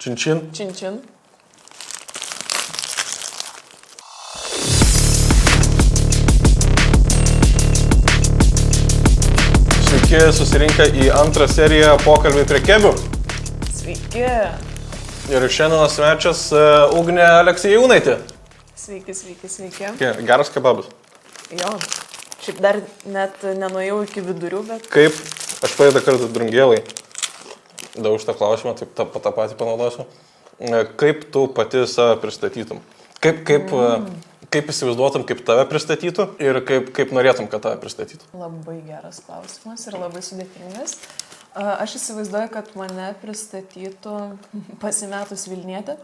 Činčin. Činčin. Sveiki, susirinkę į antrą seriją pokalbį prie kebių. Sveiki. Ir šiandienos svečias Ugnė Aleksejūnaitė. Sveiki. Geras kebabas. Jo. Šiaip dar net nenuėjau iki vidurių, bet... Kaip, aš praeitą kartą drungėlai, daug šitą klausimą, taip tą patį panaudosiu. Kaip tu pati save pristatytum? Kaip įsivaizduotum, kaip tave pristatytų ir kaip norėtum, kad tave pristatytų? Labai geras klausimas ir labai sudėtingas. Aš įsivaizduoju, kad mane pristatytų pasimetus Vilnietė.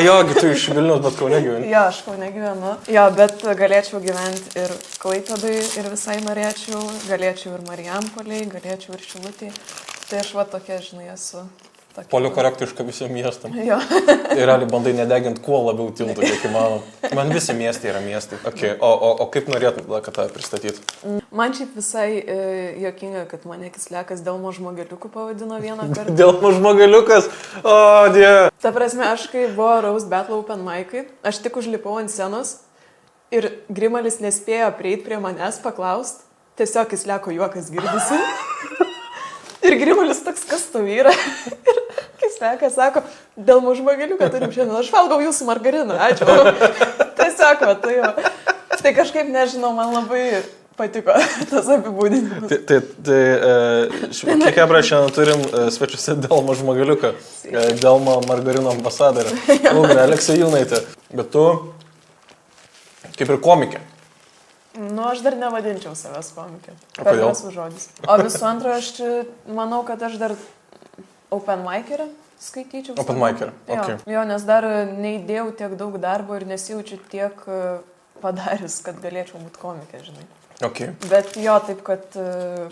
Jogi, tu iš Vilniaus, bet Kaune gyveni. Jo, aš Kaune gyvenu. Jo, bet galėčiau gyventi ir Klaipėdai ir visai norėčiau. Galėčiau ir Marijampolėj, galėčiau ir Šilutėj. Tai aš va tokia, žinai, esu. Polikorektiška visiem miestam. Jo. Ir realiai bandai nedeginti kuo labiau tiltų, kiek įmanom. Man visi miestai yra miestai. Okay. O kaip norėtum, kad tave pristatytų? Man šiaip visai juokinga, kad mane Kislekas Delmo žmogeliuku pavadino vieną kartą. Delmo žmogeliukas? O, Dieve. Ta prasme, aš kai buvo Roast Battle Open Mic'ai, aš tik užlipau ant scenos ir Grimalis nespėjo prieiti prie manęs paklaust. Tiesiog Kisleko juokas girdisi. Ir Grimalis toks, kas tu yra? Ir Kislekas sako, Delmo žmogeliuką turim šiandien, aš valgau jūsų margariną, ačiū. Tiesiog, va, tai jo. Tai kažkaip nežinau, man labai patiko tas apibūdinimas. Kiek ebra šiandien turim svečiuose Delmo žmogeliuką, Delmo margarino ambasadorę, Ugnė Aleksejūnaitė. Bet tu kaip ir komikė. Nu, aš dar nevadinčiau savęs komikė. Kodėl? Pirmas žodis. O visų antra, aš manau, kad aš dar open micerę skaityčiau. Open micerę, ok. Jo, nes dar neįdėjau tiek daug darbo ir nesijaučiu tiek padarius, kad galėčiau būti komikė, žinai. Okay. Bet jo, taip, kad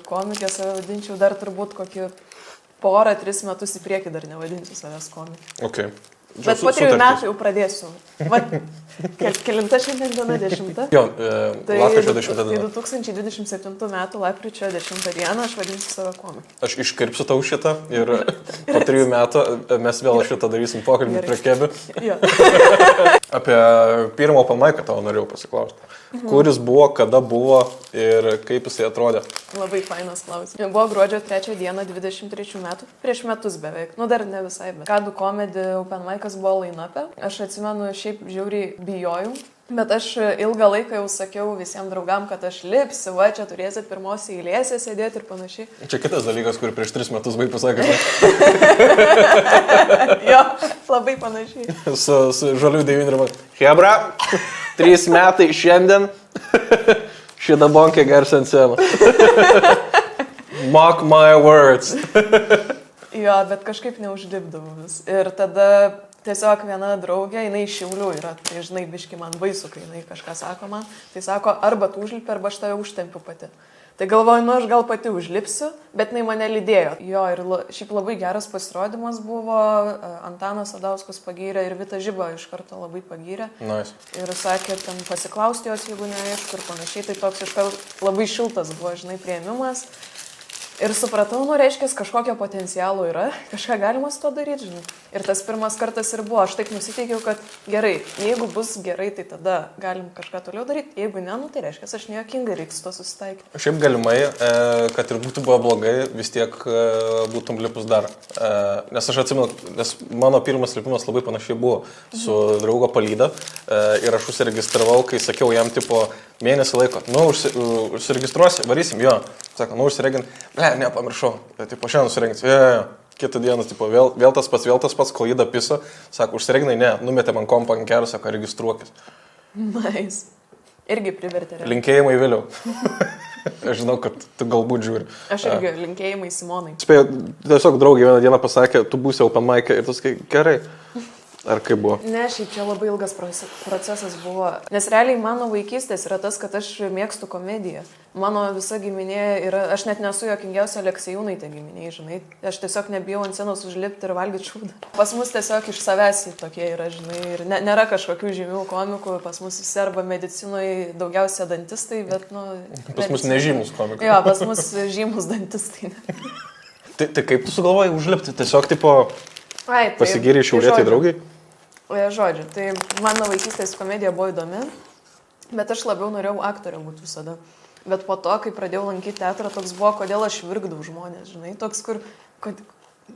komikė save vadinčiau dar turbūt kokį 2-3 metus į priekį dar nevadinčiau savęs komikė. Okay. Bet po 3 metų jau pradėsiu. Kelinta šiandien diena 10. Jo, tai lapkričio 10 diena. Tai 2027 metų lapkričio 10 dieną aš vadinsiu save komikė. Aš iškirpsiu tau šitą ir po 3 metų mes vėl šitą darysim pokalbį prie kebių. Apie pirmą open mic'ą tavo norėjau pasiklausti. Kuris buvo, kada buvo ir kaip jisai atrodė? Labai fainas klausimas. Buvo gruodžio 3 dieną 23 metų, prieš metus beveik. Nu dar ne visai, bet Kadų komedi open mic'as buvo line-up'e. Aš atsimenu, šiaip žiauriai bijojau. Bet aš ilgą laiką jau sakiau visiems draugam, kad aš lipsiu, va, čia turėsit pirmos eilėse sėdėti ir panašiai. Čia kitas dalykas, kur prieš 3 metus vai pasakė. Jo, labai panašiai. Su žalių 9 Hebra, 3 metai šiandien šitą bonkę garsant sceną. Mock my words. Jo, bet kažkaip neužlipdavau vis. Ir tada tiesiog viena draugė, jinai iš Šiaulių yra, tai žinai, biški man baisu, kai jinai kažką sako man. Tai sako, arba tu užlipi, arba aš tave užtempiu pati. Tai galvoju, nu aš gal pati užlipsiu, bet jinai mane lydėjo. Jo, ir šiaip labai geras pasirodymas buvo, Antanas Sadauskas pagyrė ir Vita Žiba iš karto labai pagyrė. Nice. Ir sakė, ten pasiklausti jos, jeigu neaišku ir panašiai, tai toks iš karto labai šiltas buvo, žinai, priėmimas. Ir supratau, nu, reiškia, kažkokio potencialo yra, kažką galima su to daryti, žinai. Ir tas pirmas kartas ir buvo, aš taip nusiteikiau, kad gerai, jeigu bus gerai, tai tada galim kažką toliau daryti, jeigu ne, nu, tai reiškia, aš nejokingai reiks to susitaikyti. Šiaip galimai, kad ir būtų buvo blogai, vis tiek būtum lipus dar. Nes aš atsimenu, nes mano pirmas lipimas labai panašiai buvo su draugo palyda ir aš užsiregistravau, kai sakiau jam tipo mėnesį laiko, nu, užsiregistruosi, varysim, jo. Sako, nu, užsiregint, nepamiršau, tipo, šiandien užsiregint, kitą dieną, tipo, vėl tas pats, kol jį dapiso, sako, užsireginai, ne, numetė man kompą ant kelio, sako, registruokis. Nice. Irgi privertė. Linkėjimai vėliau. Aš žinau, kad tu galbūt žiūri. Aš irgi linkėjimai Simonai. Spėjau, tiesiog draugė vieną dieną pasakė, tu būsi open mic'e ir tu sakai, gerai. Ar kaip buvo? Ne, šiaip čia labai ilgas procesas buvo. Nes realiai mano vaikystės yra tas, kad aš mėgstu komediją. Mano visa giminė yra, aš net nesu juokingiausia Aleksejūnaitė giminė, žinai. Aš tiesiog nebijau ant scenos užlipti ir valgyti šūdą. Pas mus tiesiog iš savęs tokie yra, žinai. Ir nėra kažkokių žymių komikų. Pas mus visi arba medicinoje daugiausia dantistai, bet, nu... Pas mus nežymus komikai. Jo, pas mus žymus dantistai. Tai kaip tu sugalvojai užlipti? Tiesiog, tipo, Ai, pasigyrė šiaulėtai draugai? Žodžiu, tai mano vaikystės komedija buvo įdomi, bet aš labiau norėjau aktorė būti visada. Bet po to, kai pradėjau lankyti teatrą, toks buvo, kodėl aš virkdavau žmonės, žinai, toks, kur,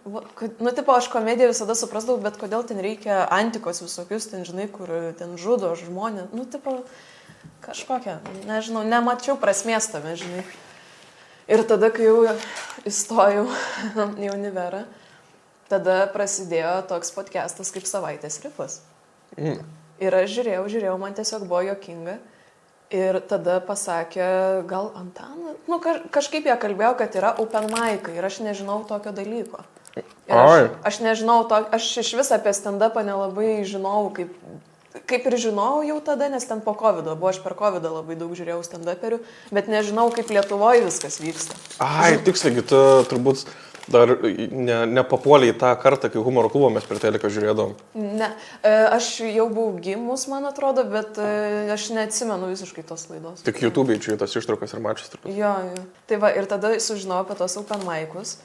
nu, tipo, aš komediją visada suprasdavau, bet kodėl ten reikia antikos visokius, ten, žinai, kur ten žudo žmonės, nu, tipo, kažkokia, nežinau, nemačiau prasmės tame, žinai. Ir tada, kai jau įstojau į univerą, tada prasidėjo toks podcastas kaip Savaitės rifas. Ir aš žiūrėjau, man tiesiog buvo juokinga. Ir tada pasakė, gal Antanas, nu kažkaip jie kalbėjo, kad yra open mic'ai ir aš nežinau tokio dalyko. Ir aš nežinau, aš iš vis apie stand-upą nelabai žinau, kaip ir žinau jau tada, nes ten po COVID buvo, aš per COVID labai daug žiūrėjau stand-uperių, bet nežinau, kaip Lietuvoje viskas vyksta. Ai, tiksliai, tu turbūt dar nepapuolė į tą kartą, kai humoro klubo mes per teleką žiūrėdavom. Ne, aš jau buvau gimus, man atrodo, bet aš neatsimenu visiškai tos laidos. Tik YouTube'ai čia tas ištraukas ir mačas turbūt. Jo. Tai va, ir tada sužinojau apie tos open mic'us.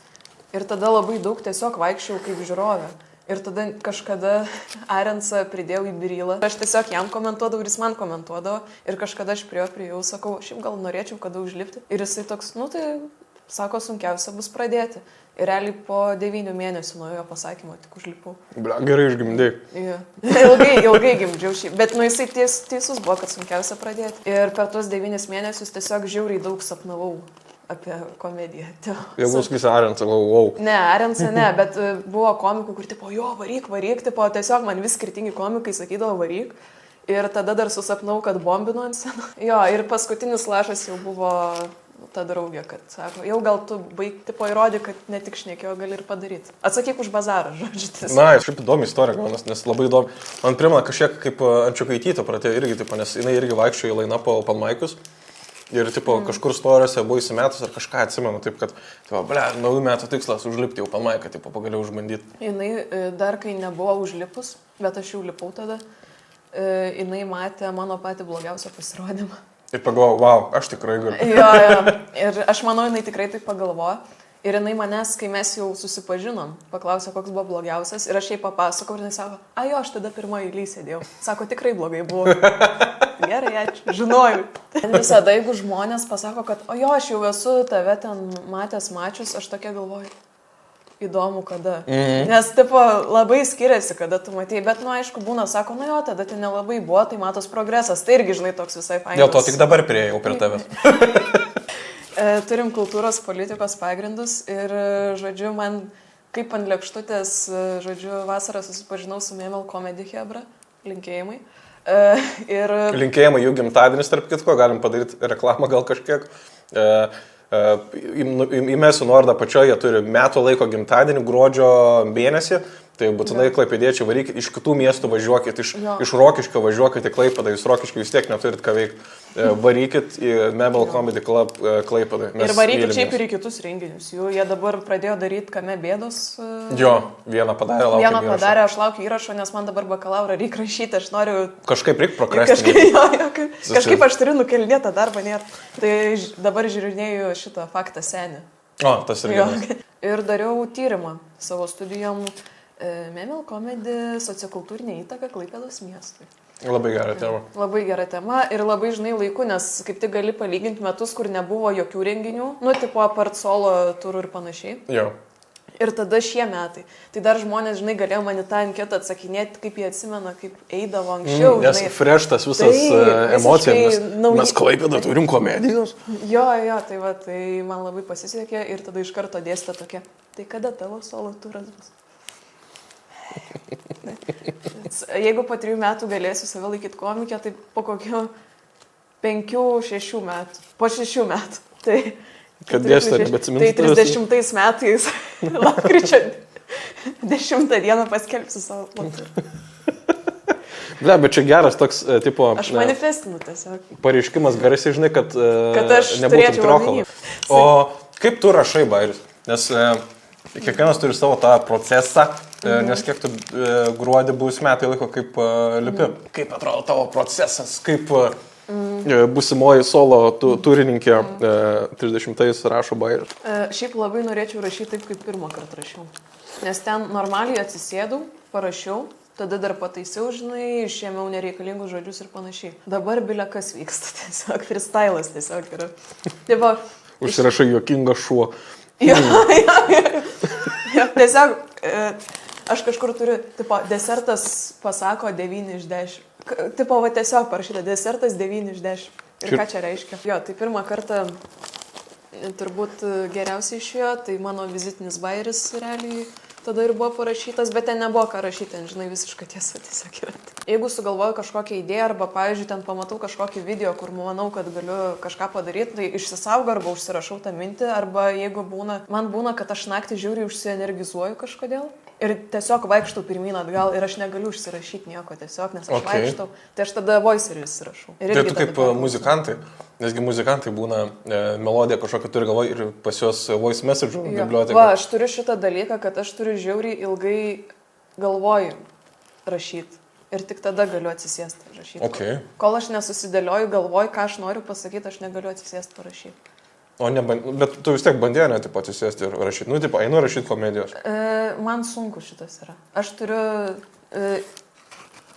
Ir tada labai daug tiesiog vaikščiau kaip žiūrovė. Ir tada kažkada Arensą pridėjau į birylą. Aš tiesiog jam komentuodavau ir jis man komentuodavo. Ir kažkada aš priėjau, sakau, šiaip gal norėčiau kada užlipti. Ir jisai toks, nu tai, sako, sunkiausia bus pradėti. Ir realiai po 9 mėnesių nuo jo pasakymo tik užlipau. Bля, gerai išgimdėjai. Ja. Ilgai gimdžiau šį. Bet nu jisai teisus buvo, kad sunkiausia pradėti. Ir per tuos 9 mėnesius tiesiog žiauriai daug sapnavau apie komediją. Jeigu sakysi Arensą, wow. Ne, Arensą ne, bet buvo komikų, kur tipo, jo, varyk, tipo, tiesiog man vis skirtingi komikai sakydavo varyk. Ir tada dar susapnau, kad bombinu ant sceną. Jo, ir paskutinis lašas jau buvo ta draugė, kad sako, jau gal tu baig, tipo, įrodė, kad ne tik šnekėjo, gali ir padaryti. Atsakyk už bazarą, žodžiu. Na, šiaip įdomi istorija, nes labai įdomi. Man primena kažkiek kaip Ančiukaitytė pradėjo irgi, tipo, nes jinai irgi vaikščiojo į line-upą open mic'us. Ir, tipo, kažkur storiuose buvo įsimetus ar kažką atsimenu, taip, kad, tipo, ble, naujų metų tikslas užlipti į open mic'ą, tipo, pagaliau užbandyti. Jinai dar, kai nebuvo užlipus, bet aš jau lipau tada, jinai matė mano patį blogiausią pasirodymą. Ir pagalvojau, wow, aš tikrai galiu. Jo. Ir aš manau, jinai tikrai taip pagalvojo. Ir jinai manęs, kai mes jau susipažinom, paklausė, koks buvo blogiausias. Ir aš jai papasakau, ir jinai sako, jo, aš tada pirmoji eilėje sėdėjau. Sako, tikrai blogai buvo. Gerai, ačiū, žinojau. Visada, jeigu žmonės pasako, kad, jo, aš jau esu tave ten mačius, aš tokia galvoju. Įdomu, kada. Nes, tipo, labai skiriasi, kada tu matei, bet, nu, aišku, būna, sako, jo, tada tai nelabai buvo, tai matos progresas, tai irgi, žinai, toks visai fainas. Dėl to tik dabar priejau prie tavęs. Turim kultūros politikos pagrindus ir, žodžiu, man kaip ant lėkštutės, žodžiu, vasarą susipažinau su Memel Comedy Hebra, linkėjimai. Linkėjimai jų gimtadienis, tarp kitko, galim padaryti reklamą gal kažkiek. Įmesiu nuorodą pačioje, jie turi metų laiko gimtadienį, gruodžio mėnesį, tai būtinai klaipėdiečiai varykit, iš kitų miestų važiuokit, iš Rokiškio važiuokit į Klaipėdą, jūs Rokiškio vis tiek neturit ką veikti, varykit į Memel Comedy Club Klaipėdai. Ir varykit šiaip ir į kitus renginius, jie dabar pradėjo daryti Kame bėdos. Jo, vieną padarė, aš laukiu įrašo, nes man dabar bakalaurą reikia rašyti, aš noriu... Kažkaip reikia prokrastinti. Kažkaip aš turiu nukelinėtą darbą, nėra. Tai dabar žiūrinėjau šitą faktą senį. O, tas irgi. Ir dariau tyrimą savo studijom Memel Comedy sociokultūrinė įtaka Klaipėdos miestui. Labai gera tema. Labai gera tema ir labai, žinai, laiku, nes kaip tik gali palyginti metus, kur nebuvo jokių renginių, nu, tipo apart solo turų ir panašiai. Jo. Ir tada šie metai. Tai dar žmonės, žinai, galėjo man į tą anketą atsakinėti, kaip jie atsimena, kaip eidavo anksčiau. Nes fresh tas visas emocijas. Mes Klaipėdą turim komedijos. Jo, tai va, tai man labai pasisekė ir tada iš karto dėstė tokia, tai kada tavo solo turas bus? Jeigu po 3 metų galėsiu save laikyti komikė, tai po kokio 5-6 metų. Po 6 metų. Tai, kad dėstė, nebeatsiminti. Tai 30 metais, lapkričio 10 dieną paskelbsiu savo platą. Ble, bet čia geras toks, tipo... Aš manifestinu tiesiog. Pareiškimas garsiai, žinai, kad aš nebūtum trokalo. O kaip tu rašai bairis? Nes kiekvienas turi savo tą procesą, nes kiek tu gruodį bus metai laiko kaip lipi. Kaip atrodo tavo procesas, kaip Būsimoji solo turininkė 30-ais rašo bairį. Šiaip labai norėčiau rašyti taip, kaip pirmą kartą rašiau. Nes ten normaliai atsisėdau, parašiau, tada dar pataisiau, žinai, išėmiau nereikalingus žodžius ir panašiai. Dabar bilia kas vyksta, tiesiog freestylas tiesiog yra. Tipo, Užsirašai juokingas šuo. Jo, tiesiog aš kažkur turiu, tipo, desertas pasako 9 iš 10. Tipo, va tiesiog parašyta, desertas 9 iš 10. Ir ką čia reiškia? Jo, tai pirmą kartą turbūt geriausiai išėjo, tai mano vizitinis bairis realiai tada ir buvo parašytas, bet ten nebuvo ką rašyti, ten, žinai, visiška tiesa tiesiog yra. Jeigu sugalvoju kažkokią idėją arba, pavyzdžiui, ten pamatau kažkokį video, kur manau, kad galiu kažką padaryti, tai išsisaugo arba užsirašau tą mintį, arba jeigu man būna, kad aš naktį žiūriu užsienergizuoju kažkodėl ir tiesiog vaikštau pirmyn atgal ir aš negaliu užsirašyti nieko tiesiog, nes aš vaikštau, tai aš tada voicerį įsirašau. Tai tu kaip muzikantai, nesgi muzikantai būna melodiją kažkokią turi galvoj ir pas juos voice message biblioteka. Va, aš turiu šitą dalyką, kad aš turiu žiauriai ilgai galvoju rašyti. Ir tik tada galiu atsisėsti rašyti. Okay. Kol aš nesusidėlioju, galvoju, ką aš noriu pasakyti, aš negaliu atsisėsti parašyti. Bet tu vis tiek bandėjai, ne, tipo, atsisėsti ir rašyti. Nu, tipo, einu rašyti komedijos. Man sunku šitas yra. Aš turiu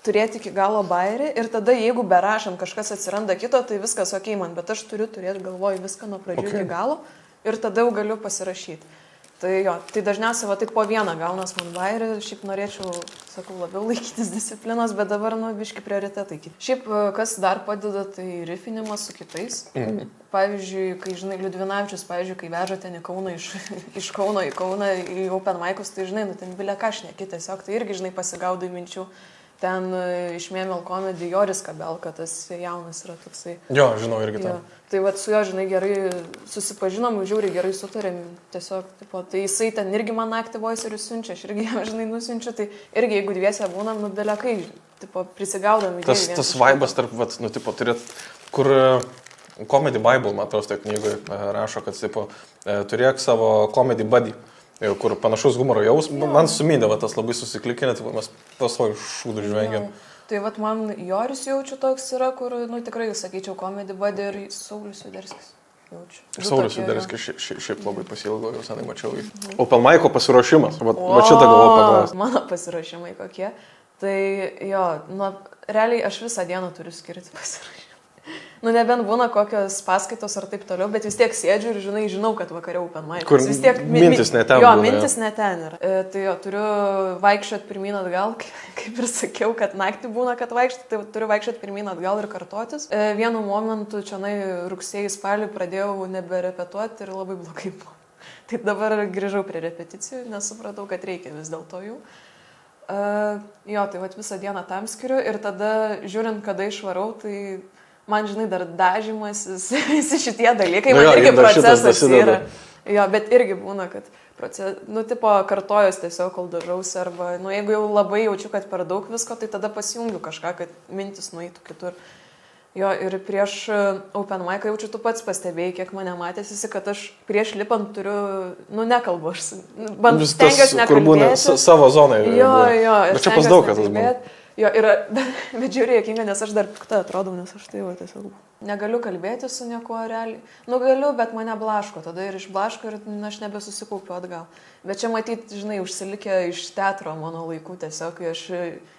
turėti iki galo bairį ir tada, jeigu berašant kažkas atsiranda kito, tai viskas ok man, bet aš turiu turėti galvoj viską nuo pradžių iki galo ir tada jau galiu pasirašyti. Tai jo, tai dažniausiai va tik po vieną gaunas man bairį, šiaip norėčiau, sakau, labiau laikytis disciplinos, bet dabar, nu, biški prioritetai. Šiaip, kas dar padeda, tai rifinimas su kitais. Pavyzdžiui, kai, žinai, Liudvinavičius, pavyzdžiui, kai veža ten į Kauną, iš Kauno į Kauną, į Open Mic'us, tai, žinai, nu, ten bilia kažneki, tiesiog, tai irgi, žinai, pasigaudai minčių. Ten iš Mėmel Comedy Joris Kabelka, tas jaunas yra toksai. Jo, žinau, irgi tą. Tai vat su juo, žinai, gerai susipažinom, žiūri, gerai sutarėm, tiesiog, tipo, tai jisai ten irgi man naktį voicerius siunčia, aš irgi jam, žinai, nusiunčiu, tai irgi jeigu dviese būnam, nu, dėlėkai, tipo, prisigaudam idėjų. Tas vaibas tarp, vat, nu, tipo, turėt, kur Comedy Bible, man atrodo, tai knygoje rašo, kad, tipo, turėk savo comedy buddy. Kur panašus humoro jausmas, man sumydavo tas labai susiklikinė, tai mes pasvoj šūdų žvengiam. Tai vat man Joris jaučiu toks yra, kur, nu tikrai, sakyčiau, Comedy Buddy ir Saulius Juderskis jaučiu. Saulius Juderskis šiaip labai pasilgo, jau senai mačiau jį. Open Mic'o pasiruošimas, va šitą galvoju paklausti. Mano pasiruošimai kokie. Tai jo, nu, realiai aš visą dieną turiu skirti pasiruošimą. Nu, nebent būna kokios paskaitos ar taip toliau, bet vis tiek sėdžiu ir, žinau, kad vakare Open Mic'as. Kur vis tiek mintis neten. Jo, mintis neten yra. Tai jo, turiu vaikščioti pirmyn atgal, kaip ir sakiau, kad naktį būna, kad vaikščioti, tai turiu vaikščioti pirmyn atgal ir kartotis. Vienu momentu čia rugsėjį spalį pradėjau neberepetuoti ir labai blogai buvo. Tai dabar grįžau prie repeticijų, nes supratau, kad reikia vis dėlto jų. Jo, tai vat visą dieną tam skiriu ir tada žiūrint, kada išvarau, tai man, žinai, dar dažymasis, visi šitie dalykai, man irgi procesas yra. Jo, bet irgi būna, kad nu, tipo, kartojos tiesiog, kol dažausi, arba, nu, jeigu jau labai jaučiu, kad per daug visko, tai tada pasijungiu kažką, kad mintis nueitų kitur. Jo, ir prieš Open Mic'ą jaučiu, tu pats pastebėjai, kiek mane matėsi, kad aš prieš lipant turiu, nu, nekalbu, aš stengiuosi nekalbėti. Kur būna savo zonai. Jo, bet čia pas daug, kad tas būna. Jo, bet žiūrėjau, jokinga, nes aš dar pikta atrodau, nes aš tai jau tiesiog negaliu kalbėti su niekuo realiai. Nu, galiu, bet mane blaško, tada ir išblaško ir aš nebesusikaupiu atgal. Bet čia matyti, žinai, užsilikę iš teatro mano laikų tiesiog, kai aš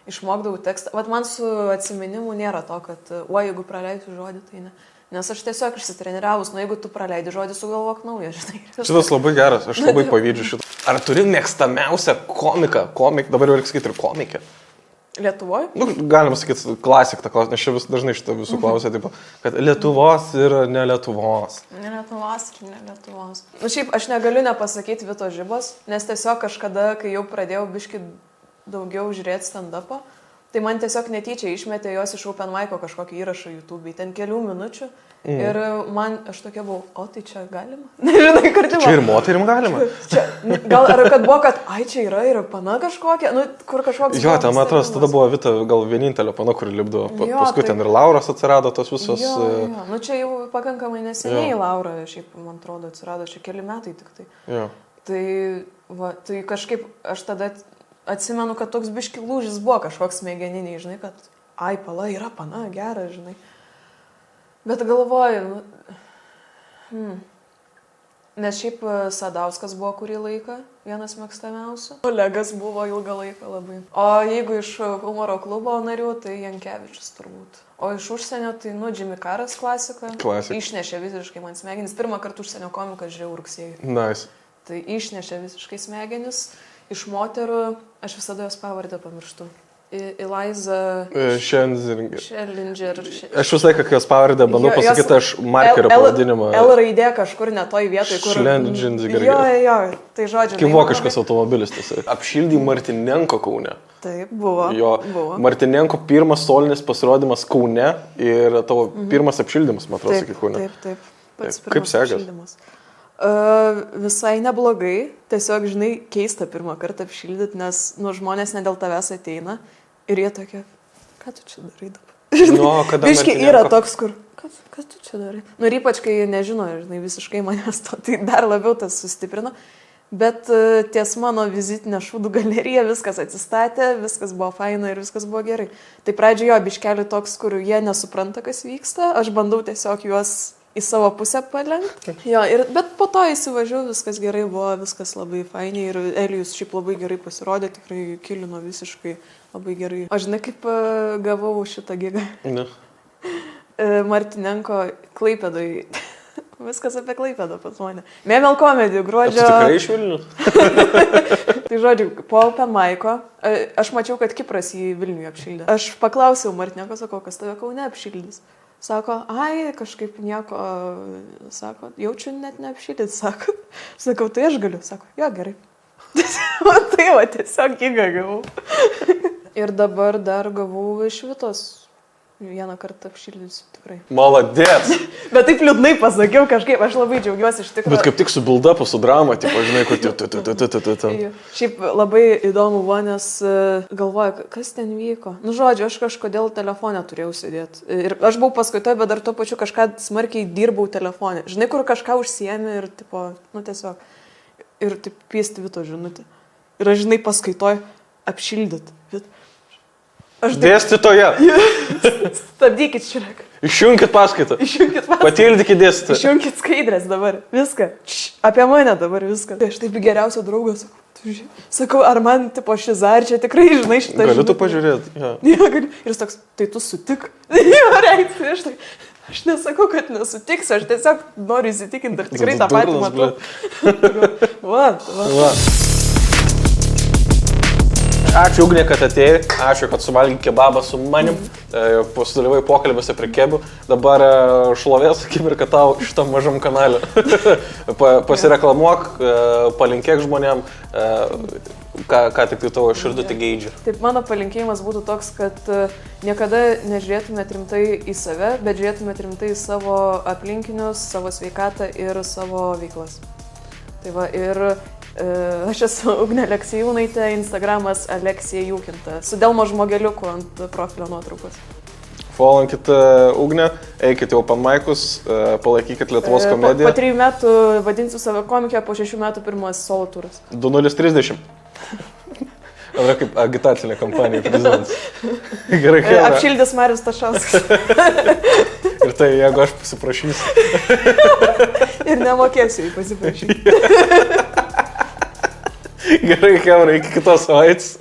išmokdavau tekstą. Vat man su atsiminimu nėra to, kad, jeigu praleisiu žodį, tai ne. Nes aš tiesiog išsitreniravus, nu, jeigu tu praleidi žodį, sugalvok naują, žinai. Šitas labai geras, aš labai pavydžiu šitą. Ar turi mėgstamiausią komiką? Dabar jau reikia sakyti ir komikę. Lietuvoje? Nu, galima sakyti, klasik tą klausimą, nes čia dažnai šitą visų klausia, taip, kad Lietuvos ir ne Lietuvos. Ne Lietuvos ir ne Lietuvos. Nu, šiaip aš negaliu nepasakyti Vito Žibos, nes tiesiog kažkada, kai jau pradėjau biški daugiau žiūrėti stand-upą, tai man tiesiog netyčia išmetė jos iš Open Mic'o kažkokį įrašą YouTube'ai, ten kelių minučių. Ir man, aš tokia buvau, tai čia galima? Nežinai, kur čia buvo. Čia ir moterim galima? Gal ar kad buvo, kad, čia yra ir pana kažkokia, nu, kur kažkoks... Jo, ten, man atrodo, tada buvo Vita gal vienintelė pana, kuri lipdavo. Paskui ten ir Lauras atsirado, tos visos... Jo. Nu, čia jau pakankamai neseniai Laura, šiaip, man atrodo, atsirado, čia keli metai tik tai. Jo. Tai kažkaip aš tada atsimenu, kad toks biški lūžis buvo kažkoks smegeniniai, žinai, kad, pala, yra pana, geras, žinai. Bet galvoju, nes šiaip Sadauskas buvo kurį laiką, vienas mėgstamiausių. Olegas buvo ilgą laiką labai. O jeigu iš humoro klubo narių, tai Jankevičius turbūt. O iš užsienio, tai, Jimmy Caras klasika. Išnešė visiškai man smegenis. Pirmą kartą užsienio komiką žiūrėjau rugsėjį. Nice. Tai išnešė visiškai smegenis. Iš moterų, aš visada jos pavardę pamirštu. Eliza Schellinger. Aš visą laiką, kai jos pavardę bandau pasakyti, aš markerio pavadinimą. L raidė kažkur ne toj vietoj, kur... Schellinger. Jo, tai žodžiu. Kaip vokiškas automobilis tas. Apšildė Martinenko Kaune. Taip, buvo. Jo, Martinenko pirmas solinis pasirodymas Kaune ir tavo pirmas apšildymas, man atrodo, sakyk Kaune. Taip. Kaip sekas? Visai neblogai, tiesiog, žinai, keista pirmą kartą apšildyti, nes, žmonės ne dėl tavęs ateina ir jie tokie, ką tu čia darai dabar? Biškai yra toks, kur, ką tu čia darai? Ir ypač, kai nežino, žinai, visiškai manęs to, tai dar labiau tas sustiprino. Bet ties mano vizitinė šūdų galerija viskas atsistatė, viskas buvo faina ir viskas buvo gerai. Tai pradžioje biškeli toks, kur jie nesupranta, kas vyksta, aš bandau tiesiog juos į savo pusę palenkti. Jo, bet po to įsivažiavau, viskas gerai buvo, viskas labai fainiai ir Elijus šiaip labai gerai pasirodė, tikrai kilino visiškai labai gerai. O žinai, kaip gavau šitą gigą? Ne. Martinenko Klaipėdoj. Viskas apie Klaipėdą pas mane. Memel komedijų, gruodžio... Tu tikrai iš Vilnių? Tai žodžiu, po Open Mic'o, aš mačiau, kad Kipras į Vilnių apšildė. Aš paklausiau Martinenko, sakau, kas tave Kaune apšildys? Sako, kažkaip nieko, sako, jaučiu net neapšildyti, sako. Sakau, tai aš galiu, sako, jo, gerai. Tai va, tiesiog gigą gavau. Ir dabar dar gavau iš Vitos. Vieną kartą apšildysiu, tikrai. Maladėt! Bet taip liūdnai pasakiau kažkaip, aš labai džiaugiuosi iš tikrųjų. Bet kaip tik su build-upu, su drama, tipo, žinai, kur Šiaip labai įdomu buvo, nes galvoju, kas ten vyko. Žodžiu, aš kažkodėl telefonę turėjau sėdėti. Ir aš buvau paskaitoje, bet dar tuo pačiu kažką smarkiai dirbau telefonė. Žinai, kur kažką užsiemi ir, tipo, tiesiog. Ir taip piesti Vito žinutę. Ir aš, žinai, paskaitoje apšildyt. Dėstytoja. Stabdykit, žiūrėk. Išjunkit paskaitą. Patildykit dėstytoją. Išjunkit skaidrės dabar. Viską. Apie mane dabar viską. Aš taip geriausio draugo sakau. Sakau, ar man tipo šizar čia tikrai žinai šitą. Galiu tu pažiūrėti. Ja, galiu. Ir jis toks, tai tu sutik. Aš nesakau, kad nesutiksiu, aš tiesiog noriu įsitikinti, ar tikrai tą patį matau. Va. Ačiū Ugnė, kad atėjai, ačiū, kad suvalgė kebabą su manim, pasidalyvai pokalbėse prie kebų. Dabar šlovės akimirka tau šitam mažam kanalė. Pasireklamuok, palinkėk žmonėm, ką tik tai tavo širdų tik geidžia. Taip, mano palinkėjimas būtų toks, kad niekada nežiūrėtumėt rimtai į save, bet žiūrėtumėt rimtai į savo aplinkinius, savo sveikatą ir savo veiklas. Tai va, ir aš esu Ugnė Aleksejūnaitė, Instagramas Aleksija Jūkinta, su Delmo žmogeliuku ant profilio nuotraukos. Followkit Ugnę, eikit jau Open Mic'us, palaikykit Lietuvos komediją. Po 3 metų vadinsiu save komikė, po 6 metų pirmas solo turas. 2030. Yra kaip agitacinė kampanija prezidentas. Gerai, Hebra. Apšildys Marius Tašauskas. Ir tai, jeigu aš pasiprašysiu. Ir nemokėsiu jį pasiprašyti. Gerai, Hebra, iki kitos savaitės.